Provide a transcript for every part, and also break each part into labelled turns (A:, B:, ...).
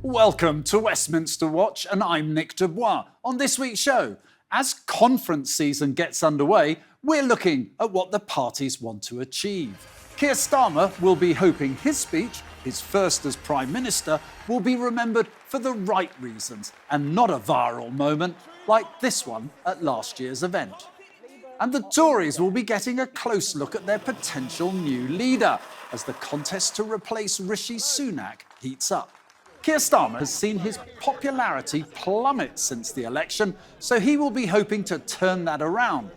A: Welcome to Westminster Watch, and I'm Nick de Bois. On this week's show, as conference season gets underway, we're looking at what the parties want to achieve. Keir Starmer will be hoping his speech, his first as Prime Minister, will be remembered for the right reasons and not a viral moment like this one at last year's event. And the Tories will be getting a close look at their potential new leader as the contest to replace Rishi Sunak heats up. Keir Starmer has seen his popularity plummet since the election, so he will be hoping to turn that around.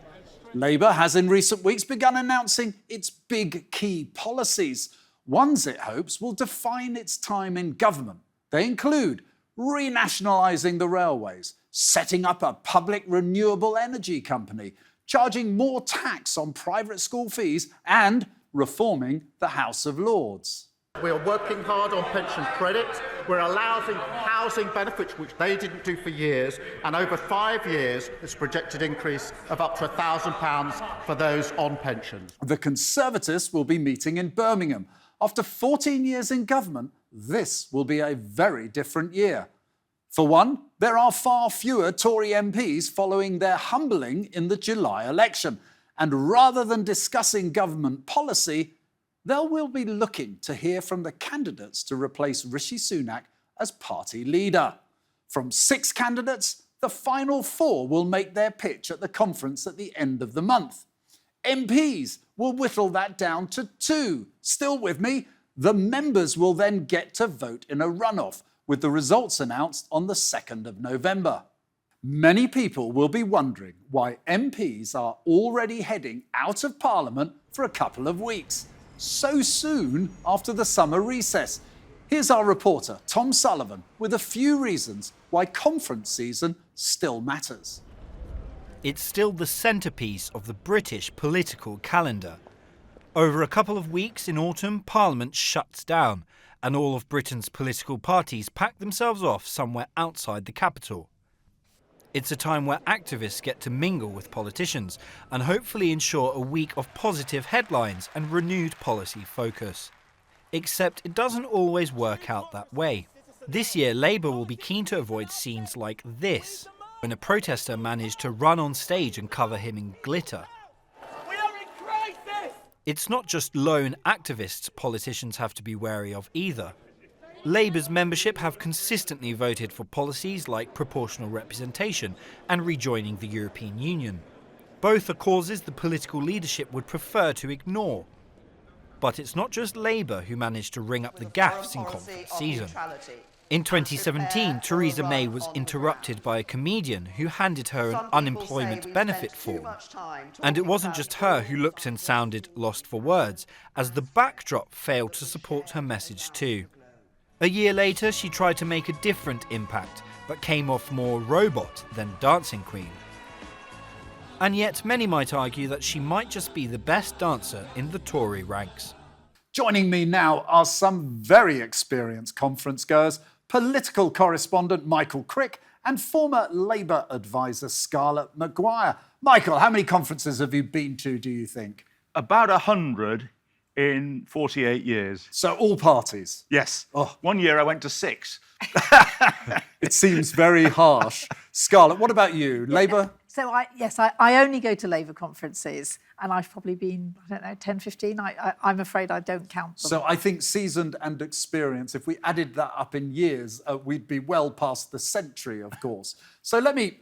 A: Labour has in recent weeks begun announcing its big key policies. Ones it hopes will define its time in government. They include renationalising the railways, setting up a public renewable energy company, charging more tax on private school fees, and reforming the House of Lords.
B: We are working hard on pension credit. We're allowing housing benefits, which they didn't do for years, and over 5 years, it's a projected increase of up to £1,000 for those on pensions.
A: The Conservatives will be meeting in Birmingham. After 14 years in government, this will be a very different year. For one, there are far fewer Tory MPs following their humbling in the July election. And rather than discussing government policy, they will be looking to hear from the candidates to replace Rishi Sunak as party leader. From 6 candidates, the final 4 will make their pitch at the conference at the end of the month. MPs will whittle that down to 2. Still with me? The members will then get to vote in a runoff, with the results announced on the 2nd of November. Many people will be wondering why MPs are already heading out of Parliament for a couple of weeks, so soon after the summer recess. Here's our reporter, Tom Sullivan, with a few reasons why conference season still matters.
C: It's still the centrepiece of the British political calendar. Over a couple of weeks in autumn, Parliament shuts down, and all of Britain's political parties pack themselves off somewhere outside the capital. It's a time where activists get to mingle with politicians and hopefully ensure a week of positive headlines and renewed policy focus. Except it doesn't always work out that way. This year, Labour will be keen to avoid scenes like this, when a protester managed to run on stage and cover him in glitter. It's not just lone activists politicians have to be wary of either. Labour's membership have consistently voted for policies like proportional representation and rejoining the European Union. Both are causes the political leadership would prefer to ignore. But it's not just Labour who managed to ring up the gaffes in conference season. In 2017, Theresa May was interrupted by a comedian who handed her an unemployment benefit form. And it wasn't just her who looked and sounded lost for words, as the backdrop failed to support her message too. A year later, she tried to make a different impact, but came off more robot than dancing queen. And yet, many might argue that she might just be the best dancer in the Tory ranks.
A: Joining me now are some very experienced conference goers, political correspondent Michael Crick and former Labour advisor Scarlett Mccgwire. Michael, how many conferences have you been to, do you think?
D: About 100 in 48 years.
A: So all parties?
D: Yes.
A: Oh.
D: 1 year I went to 6.
A: It seems very harsh. Scarlett, what about you? Labour?
E: So I only go to Labour conferences, and I've probably been, 10, 15. I'm afraid I don't count them.
A: So I think seasoned and experienced, if we added that up in years, we'd be well past the century, of course. So let me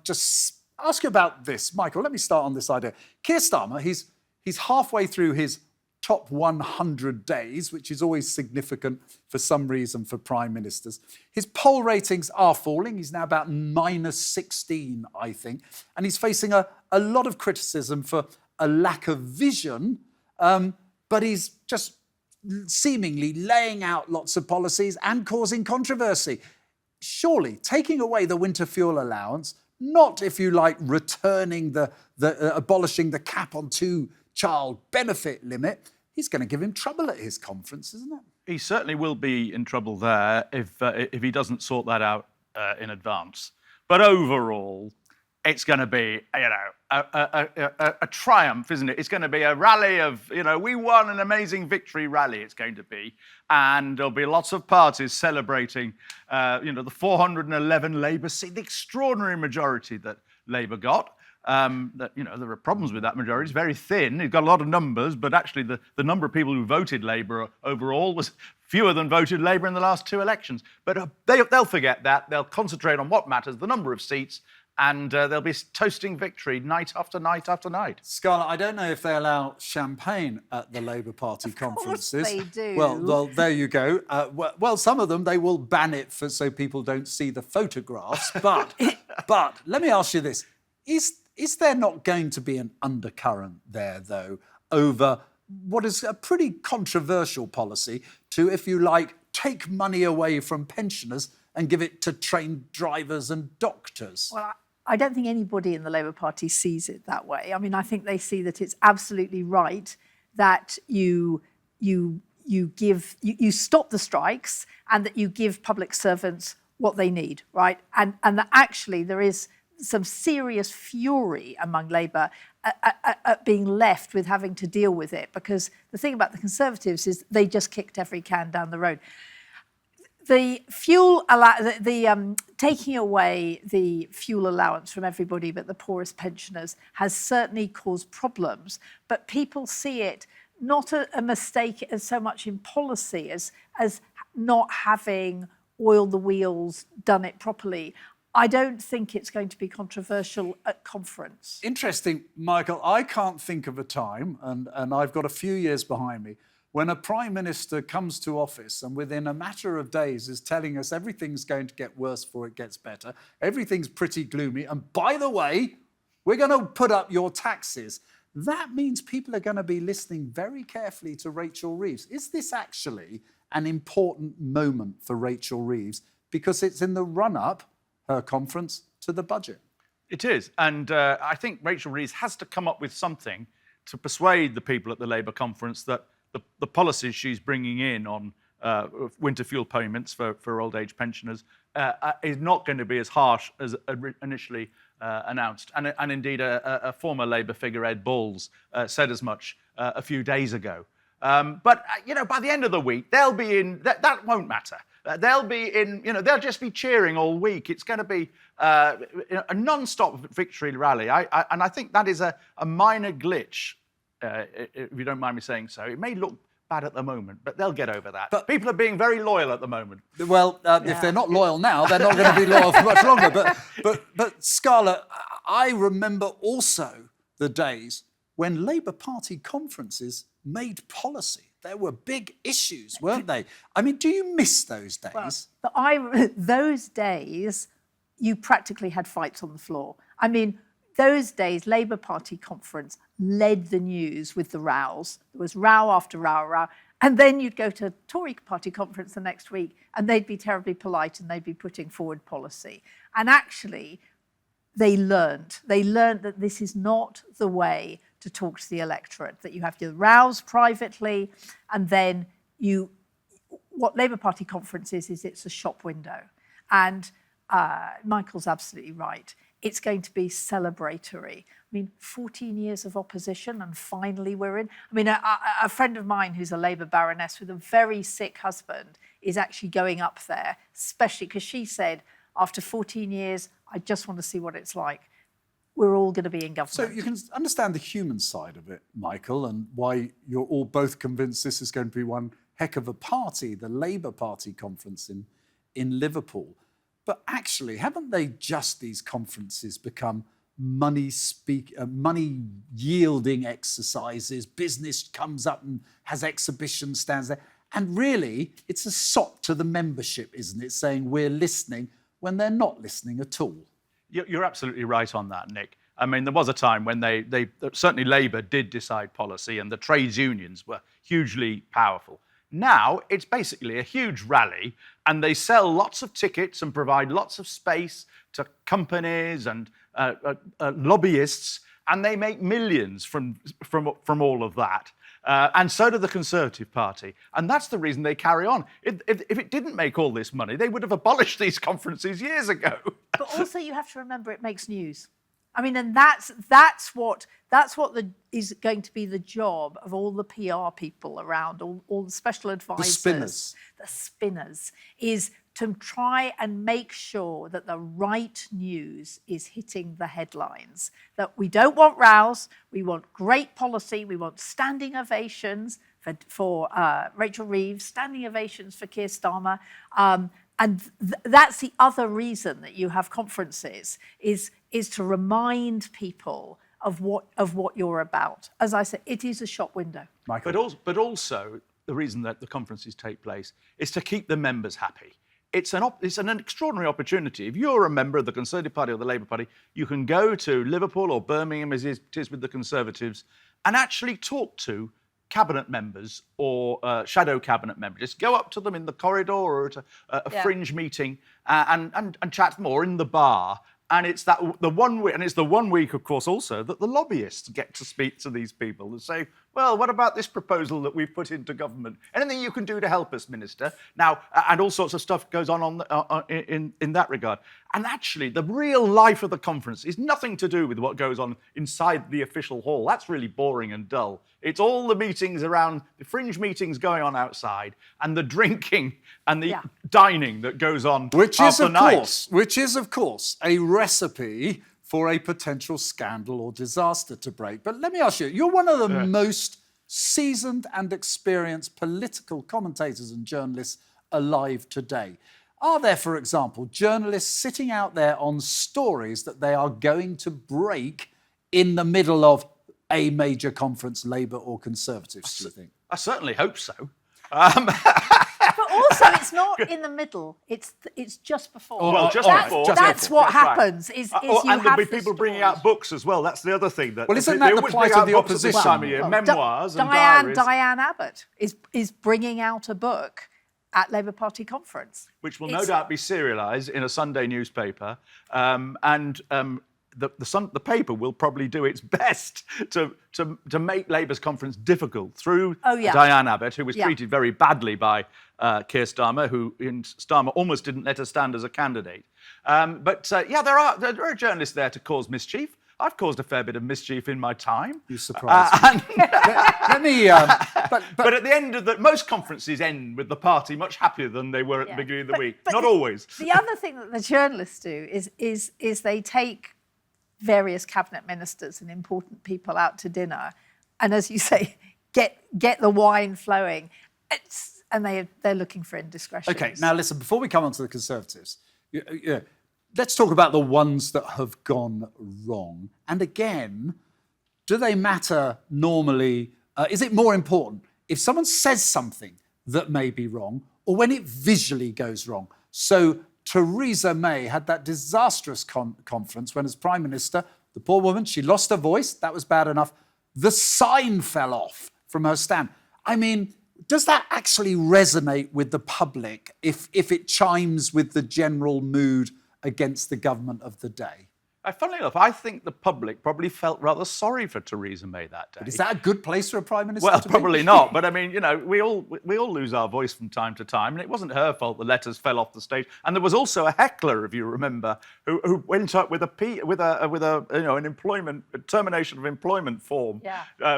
A: just ask you about this. Michael, let me start on this idea. Keir Starmer, he's halfway through his top 100 days, which is always significant for some reason for prime ministers. His poll ratings are falling. He's now about -16, I think. And he's facing a lot of criticism for a lack of vision, but he's just seemingly laying out lots of policies and causing controversy. Surely, taking away the winter fuel allowance, not, if you like, returning abolishing the cap on 2-child benefit limit, he's going to give him trouble at his conference, isn't it?
D: He certainly will be in trouble there if he doesn't sort that out in advance. But overall, it's going to be, a triumph, isn't it? It's going to be a rally of, we won an amazing victory rally, it's going to be. And there'll be lots of parties celebrating, the 411 Labour seats, the extraordinary majority that Labour got. There are problems with that majority. It's very thin. It's got a lot of numbers, but actually the number of people who voted Labour overall was fewer than voted Labour in the last 2 elections. But they'll forget that. They'll concentrate on what matters, the number of seats, and they'll be toasting victory night after night after night.
A: Scarlett, I don't know if they allow champagne at the Labour Party conferences.
E: Of course they do.
A: Well, there you go. Well, some of them, they will ban it so people don't see the photographs. But let me ask you this. Is there not going to be an undercurrent there, though, over what is a pretty controversial policy to, if you like, take money away from pensioners and give it to trained drivers and doctors?
E: Well, I don't think anybody in the Labour Party sees it that way. I mean, I think they see that it's absolutely right that you stop the strikes and that you give public servants what they need, right? And that actually there is some serious fury among Labour at being left with having to deal with it, because the thing about the Conservatives is they just kicked every can down the road. The taking away the fuel allowance from everybody but the poorest pensioners has certainly caused problems, but people see it not a mistake as so much in policy as not having oiled the wheels, done it properly. I don't think it's going to be controversial at conference.
A: Interesting, Michael. I can't think of a time, and I've got a few years behind me, when a Prime Minister comes to office and within a matter of days is telling us everything's going to get worse before it gets better, everything's pretty gloomy, and by the way, we're going to put up your taxes. That means people are going to be listening very carefully to Rachel Reeves. Is this actually an important moment for Rachel Reeves? Because it's in the run-up, her conference, to the budget.
D: It is, and I think Rachel Reeves has to come up with something to persuade the people at the Labour conference that the policies she's bringing in on winter fuel payments for old age pensioners is not going to be as harsh as initially announced. And indeed, a former Labour figure, Ed Balls, said as much a few days ago. But by the end of the week, they'll be in. That won't matter. They'll be in. They'll just be cheering all week. It's going to be a non-stop victory rally. And I think that is a minor glitch. If you don't mind me saying so. It may look bad at the moment, but they'll get over that. But people are being very loyal at the moment.
A: Well, if they're not loyal now, they're not going to be loyal for much longer. But Scarlett, I remember also the days when Labour Party conferences made policy. There were big issues, weren't they? I mean, do you miss those days?
E: Well, those days, you practically had fights on the floor. I mean, those days, Labour Party conference led the news with the rows. There was row after row. And then you'd go to Tory Party conference the next week and they'd be terribly polite and they'd be putting forward policy. And actually, they learned that this is not the way to talk to the electorate, that you have to rouse privately and then what Labour Party conference is it's a shop window. And Michael's absolutely right. It's going to be celebratory. I mean, 14 years of opposition and finally we're in. I mean, a friend of mine who's a Labour baroness with a very sick husband is actually going up there, especially because she said, after 14 years, I just want to see what it's like. We're all going to be in government.
A: So you can understand the human side of it, Michael, and why you're all both convinced this is going to be one heck of a party, the Labour Party conference in Liverpool. But actually, haven't these conferences become money-yielding exercises? Business comes up and has exhibition stands there. And really, it's a sop to the membership, isn't it, saying we're listening when they're not listening at all.
D: You're absolutely right on that, Nick. I mean, there was a time when they certainly Labour did decide policy and the trades unions were hugely powerful. Now, it's basically a huge rally and they sell lots of tickets and provide lots of space to companies and lobbyists, and they make millions from all of that. And so do the Conservative Party. And that's the reason they carry on. If it didn't make all this money, they would have abolished these conferences years ago.
E: But also you have to remember it makes news. I mean, and that's what is going to be the job of all the PR people around, all the special advisors, the spinners, is to try and make sure that the right news is hitting the headlines. That we don't want rows, we want great policy, we want standing ovations for Rachel Reeves, standing ovations for Keir Starmer. And that's the other reason that you have conferences, is to remind people of what you're about. As I said, it is a shop window.
A: Michael.
D: But also, the reason that the conferences take place is to keep the members happy. It's an extraordinary opportunity. If you're a member of the Conservative Party or the Labour Party, you can go to Liverpool or Birmingham, as it is with the Conservatives, and actually talk to cabinet members or shadow cabinet members. Just go up to them in the corridor or at a fringe meeting and chat to them, or in the bar. And it's the 1 week, and it's the 1 week, of course, also that the lobbyists get to speak to these people and say, well, what about this proposal that we've put into government? Anything you can do to help us, Minister? Now, and all sorts of stuff goes on in that regard. And actually, the real life of the conference is nothing to do with what goes on inside the official hall. That's really boring and dull. It's all the meetings around, the fringe meetings going on outside, and the drinking and the dining that goes on
A: Which
D: after
A: is, of course, a recipe for a potential scandal or disaster to break. But let me ask you, you're one of the most seasoned and experienced political commentators and journalists alive today. Are there, for example, journalists sitting out there on stories that they are going to break in the middle of a major conference, Labour or Conservatives, do you think?
D: I certainly hope so.
E: But also, it's not in the middle. It's just before.
D: Well, just before.
E: That's what happens.
D: And there'll be people bringing out books as well. That's the other thing.
A: Well, isn't that the plight of the opposition?
D: This time of year, memoirs and diaries.
E: Diane Abbott is bringing out a book at Labour Party conference,
D: which will no doubt be serialised in a Sunday newspaper, the paper will probably do its best to make Labour's conference difficult through Diane Abbott, who was treated very badly by Keir Starmer, who Starmer almost didn't let her stand as a candidate. There are journalists there to cause mischief. I've caused a fair bit of mischief in my time.
A: You surprised me. Let me.
D: But at the end of most conferences end with the party much happier than they were at the beginning of the week. Not always.
E: The other thing that the journalists do is they take various cabinet ministers and important people out to dinner, and as you say, get the wine flowing, and they're looking for indiscretions.
A: Okay, now listen. Before we come on to the Conservatives, let's talk about the ones that have gone wrong. And again, do they matter normally? Is it more important if someone says something that may be wrong, or when it visually goes wrong? So Theresa May had that disastrous conference when, as Prime Minister, the poor woman, she lost her voice. That was bad enough. The sign fell off from her stand. I mean, does that actually resonate with the public if it chimes with the general mood against the government of the day?
D: Funnily enough, I think the public probably felt rather sorry for Theresa May that day.
A: But is that a good place for a Prime Minister
D: Well,
A: to
D: probably
A: be?
D: not. But I mean, we all lose our voice from time to time, and it wasn't her fault the letters fell off the stage. And there was also a heckler, if you remember, who went up with a termination of employment form,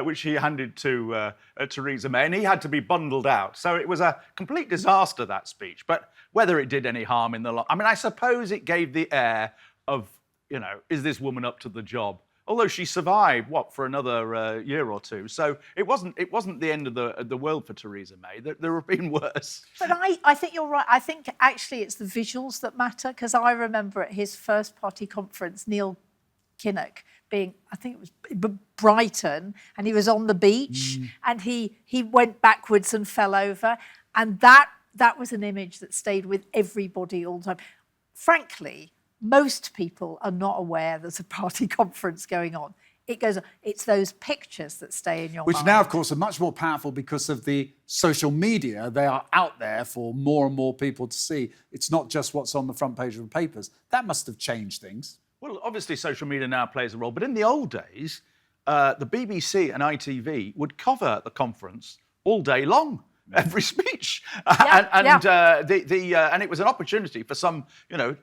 D: which he handed to Theresa May, and he had to be bundled out. So it was a complete disaster, that speech. But whether it did any harm in the long, I mean, I suppose it gave the air of, is this woman up to the job? Although she survived, for another year or two. So it wasn't the end of the world for Theresa May. There have been worse.
E: But I think you're right. I think actually it's the visuals that matter, because I remember at his first party conference, Neil Kinnock being, I think it was Brighton, and he was on the beach, and he went backwards and fell over. And that was an image that stayed with everybody all the time. Frankly, most people are not aware there's a party conference going on. It's those pictures that stay in your mind.
A: Which now, of course, are much more powerful because of the social media. They are out there for more and more people to see. It's not just what's on the front page of the papers. That must have changed things.
D: Well, obviously, social media now plays a role. But in the old days, the BBC and ITV would cover the conference all day long. every speech.
E: Yeah,
D: And it was an opportunity for some,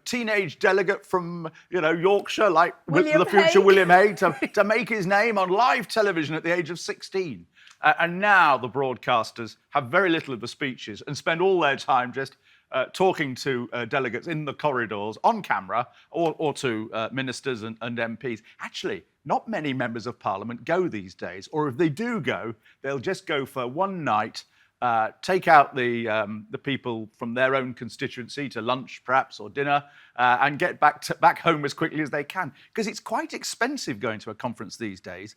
D: teenage delegate from, Yorkshire, like the future
E: Hague.
D: William Hague, to make his name on live television at the age of 16. And now the broadcasters have very little of the speeches and spend all their time just talking to delegates in the corridors on camera or to ministers and MPs. Actually, not many members of Parliament go these days, or if they do go, they'll just go for one night, take out the people from their own constituency to lunch, perhaps, or dinner, and get back home as quickly as they can. Because it's quite expensive going to a conference these days.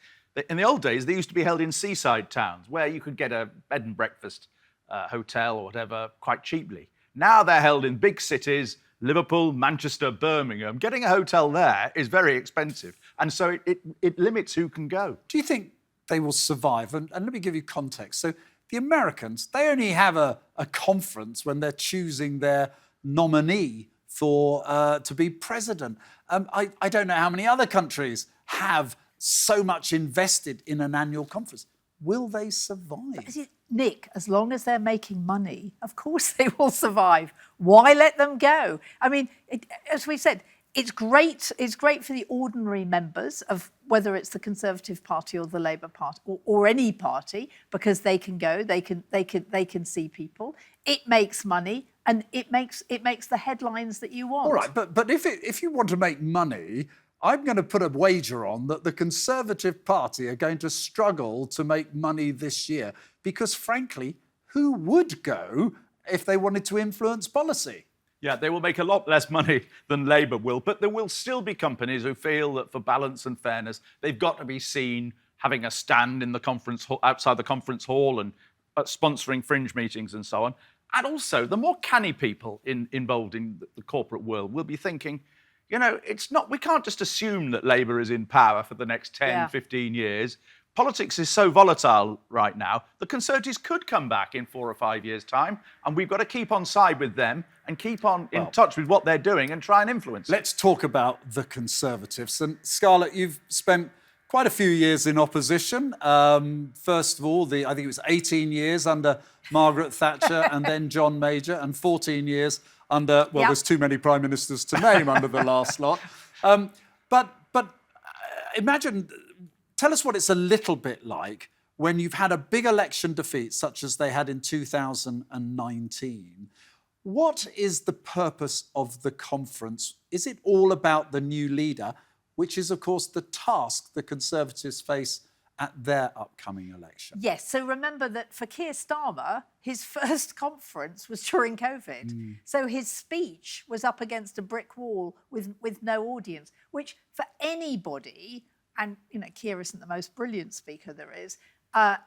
D: In the old days, they used to be held in seaside towns where you could get a bed and breakfast hotel or whatever quite cheaply. Now they're held in big cities, Liverpool, Manchester, Birmingham. Getting a hotel there is very expensive. And so it limits who can go.
A: Do you think they will survive? And let me give you context. So the Americans, they only have a conference when they're choosing their nominee to be president. I don't know how many other countries have so much invested in an annual conference. Will they survive?
E: Nick, as long as they're making money, of course they will survive. Why let them go? I mean, as we said, it's great. It's great for the ordinary members of whether it's the Conservative Party or the Labour Party or any party, because they can go, they can see people. It makes money, and it makes the headlines that you want.
A: All right, but if you want to make money, I'm going to put a wager on that the Conservative Party are going to struggle to make money this year because, frankly, who would go if they wanted to influence policy?
D: Yeah, they will make a lot less money than Labour will, but there will still be companies who feel that for balance and fairness, they've got to be seen having a stand in the conference hall, outside the conference hall, and sponsoring fringe meetings and so on. And also, the more canny people involved in the corporate world will be thinking, we can't just assume that Labour is in power for the next 10, 15 years. Politics is so volatile right now, the Conservatives could come back in 4 or 5 years' time, and we've got to keep on side with them and keep on in touch with what they're doing and try and influence
A: Let's talk about the Conservatives. And Scarlett, you've spent quite a few years in opposition. First of all, I think it was 18 years under Margaret Thatcher and then John Major, and 14 years under, there's too many prime ministers to name under the last lot. But imagine, tell us what it's a little bit like when you've had a big election defeat, such as they had in 2019. What is the purpose of the conference? Is it all about the new leader, which is, of course, the task the Conservatives face at their upcoming election?
E: Yes, so remember that for Keir Starmer, his first conference was during COVID. So his speech was up against a brick wall with no audience, which for anybody, and Keir isn't the most brilliant speaker there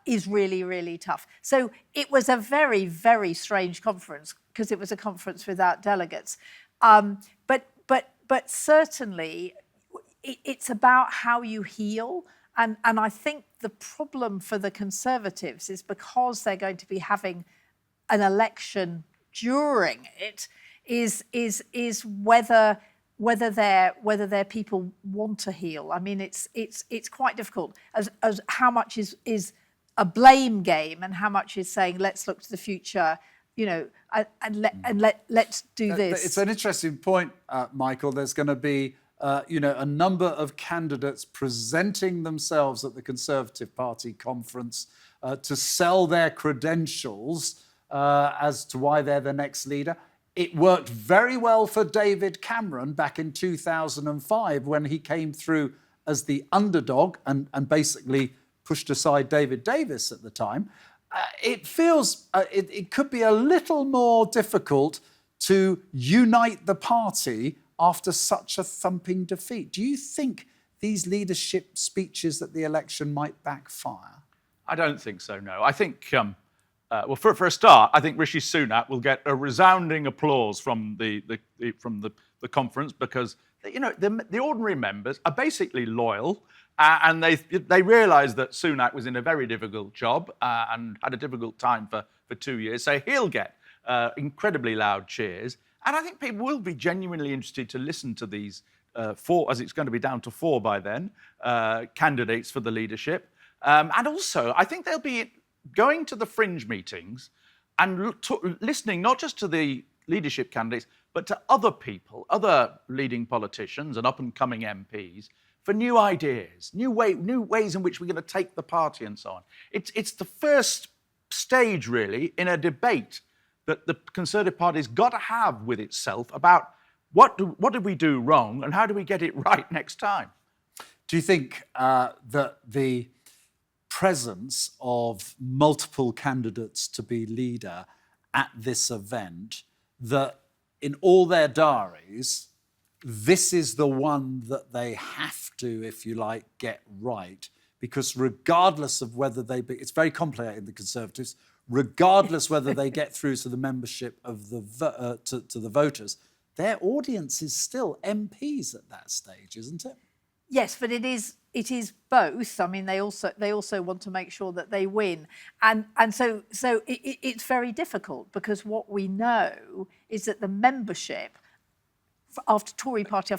E: is really, really tough. So it was a very, very strange conference because it was a conference without delegates. But certainly it's about how you heal. And I think the problem for the Conservatives is because they're going to be having an election during it, is whether their people want to heal. I mean, it's quite difficult as how much is a blame game and how much is saying let's look to the future, let's do this.
A: It's an interesting point, Michael. There's going to be a number of candidates presenting themselves at the Conservative Party conference to sell their credentials as to why they're the next leader. It worked very well for David Cameron back in 2005 when he came through as the underdog and basically pushed aside David Davis at the time. It feels it could be a little more difficult to unite the party after such a thumping defeat. Do you think these leadership speeches at the election might backfire?
D: I don't think so, no. I think, for a start, I think Rishi Sunak will get a resounding applause from the conference because, the ordinary members are basically loyal and they realise that Sunak was in a very difficult job and had a difficult time for 2 years. So he'll get incredibly loud cheers. And I think people will be genuinely interested to listen to these 4, as it's going to be down to 4 by then, candidates for the leadership. And also, I think they'll be going to the fringe meetings and listening not just to the leadership candidates, but to other people, other leading politicians and up-and-coming MPs, for new ideas, new ways in which we're going to take the party and so on. It's the first stage, really, in a debate that the Conservative Party's got to have with itself about what did we do wrong and how do we get it right next time.
A: Do you think that the presence of multiple candidates to be leader at this event, that in all their diaries, this is the one that they have to, if you like, get right? Because regardless of whether it's very complicated, the Conservatives, regardless whether they get through to the membership of to the voters, their audience is still MPs at that stage, isn't it?
E: Yes, but it is both. I mean, they also want to make sure that they win, and so it's very difficult, because what we know is that the membership after Tory party,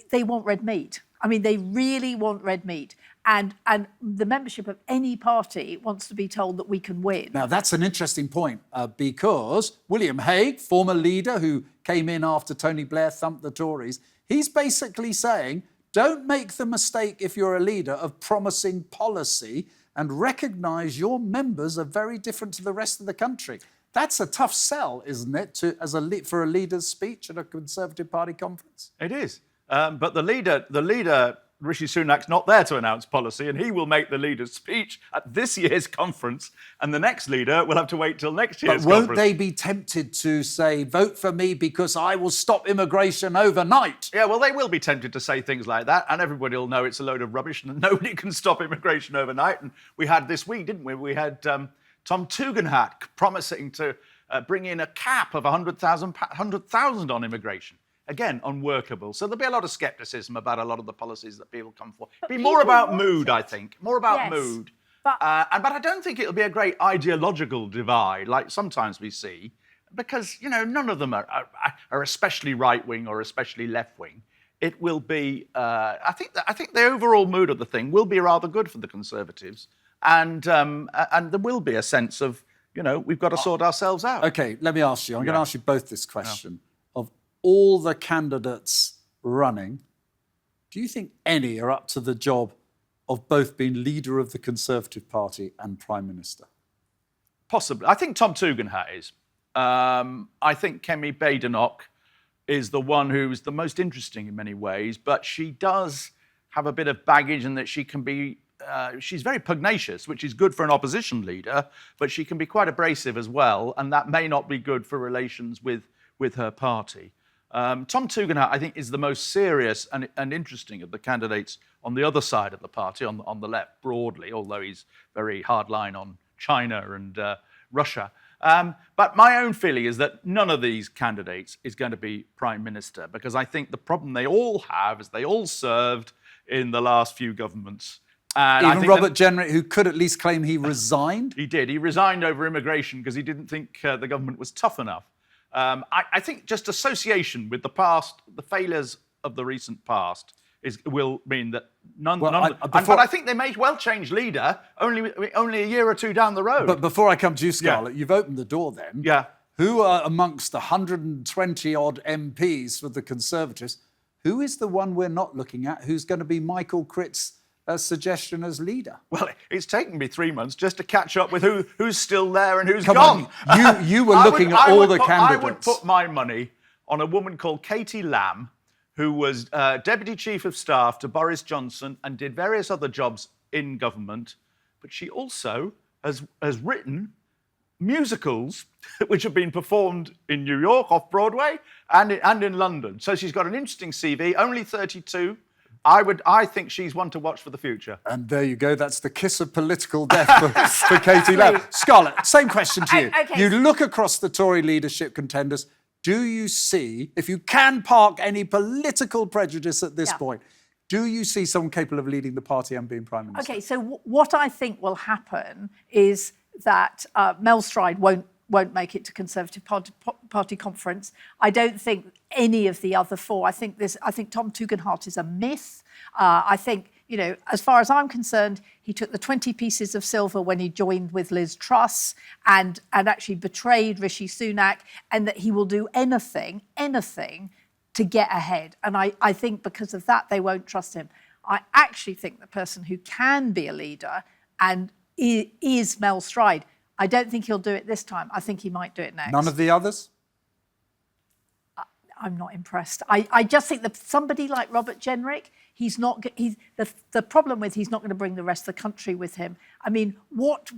E: they want red meat. I mean, they really want red meat, and the membership of any party wants to be told that we can win.
A: Now, that's an interesting point, because William Hague, former leader who came in after Tony Blair thumped the Tories, he's basically saying, don't make the mistake, if you're a leader, of promising policy and recognise your members are very different to the rest of the country. That's a tough sell, isn't it, for a leader's speech at a Conservative Party conference?
D: It is. But the leader, Rishi Sunak's not there to announce policy, and he will make the leader's speech at this year's conference, and the next leader will have to wait till next year's conference.
A: But won't they be tempted to say, vote for me because I will stop immigration overnight?
D: Yeah, well, they will be tempted to say things like that, and everybody will know it's a load of rubbish and nobody can stop immigration overnight. And we had this week, didn't we? We had Tom Tugendhat promising to bring in a cap of 100,000 on immigration. Again, unworkable. So there'll be a lot of scepticism about a lot of the policies that people come for. It'll be more about mood, I think. More about mood. But I don't think it'll be a great ideological divide like sometimes we see, because, none of them are especially right-wing or especially left-wing. It will be, I think the overall mood of the thing will be rather good for the Conservatives, and there will be a sense of, we've got to sort ourselves out.
A: OK, let me ask you. I'm going to ask you both this question. Of all the candidates running, do you think any are up to the job of both being leader of the Conservative Party and Prime Minister?
D: Possibly. I think Tom Tugendhat is. I think Kemi Badenoch is the one who's the most interesting in many ways, but she does have a bit of baggage in that she can be, she's very pugnacious, which is good for an opposition leader, but she can be quite abrasive as well, and that may not be good for relations with her party. Tom Tugendhat, I think, is the most serious and interesting of the candidates on the other side of the party, on the left broadly, although he's very hardline on China and Russia. But my own feeling is that none of these candidates is going to be Prime Minister, because I think the problem they all have is they all served in the last few governments. And
A: even Robert Jenrick, who could at least claim he resigned?
D: He did. He resigned over immigration because he didn't think the government was tough enough. I think just association with the past, the failures of the recent past, will mean that but I think they may well change leader only a year or two down the road.
A: But before I come to you, Scarlett, you've opened the door then.
D: Yeah.
A: Who are amongst 120-odd MPs for the Conservatives, who is the one we're not looking at, who's going to be Michael Crick's suggestion as leader?
D: Well, it's taken me 3 months just to catch up with who's still there and who's
A: Come
D: gone.
A: On. You were looking at all the candidates.
D: I would put my money on a woman called Katie Lamb, who was Deputy Chief of Staff to Boris Johnson and did various other jobs in government. But she also has written musicals which have been performed in New York, off-Broadway, and in London. So she's got an interesting CV, only 32. I think she's one to watch for the future. And
A: there you go. That's the kiss of political death for Katie Lamb. Scarlett, same question to you.
E: Okay.
A: You look across the Tory leadership contenders. Do you see, if you can park any political prejudice at this point, do you see someone capable of leading the party and being Prime Minister?
E: OK, so what I think will happen is that Mel Stride won't make it to Conservative Party conference. I don't think any of the other four. I think Tom Tugendhat is a myth. I think you know, as far as I'm concerned, he took the 20 pieces of silver when he joined with Liz Truss and actually betrayed Rishi Sunak, and that he will do anything to get ahead. And I think because of that, they won't trust him. I actually think the person who can be a leader and is Mel Stride. I don't think he'll do it this time. I think he might do it next.
A: None of the others?
E: I'm not impressed. I just think that somebody like Robert Jenrick, the problem with he's not going to bring the rest of the country with him. I mean, what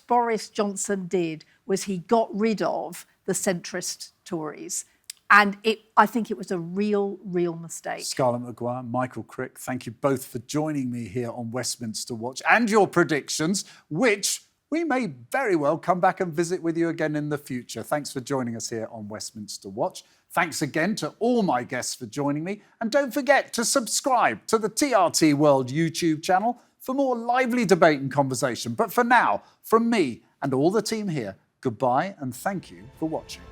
E: Boris Johnson did was he got rid of the centrist Tories. And I think it was a real mistake.
A: Scarlett Mccgwire, Michael Crick, thank you both for joining me here on Westminster Watch and your predictions, which we may very well come back and visit with you again in the future. Thanks for joining us here on Westminster Watch. Thanks again to all my guests for joining me. And don't forget to subscribe to the TRT World YouTube channel for more lively debate and conversation. But for now, from me and all the team here, goodbye and thank you for watching.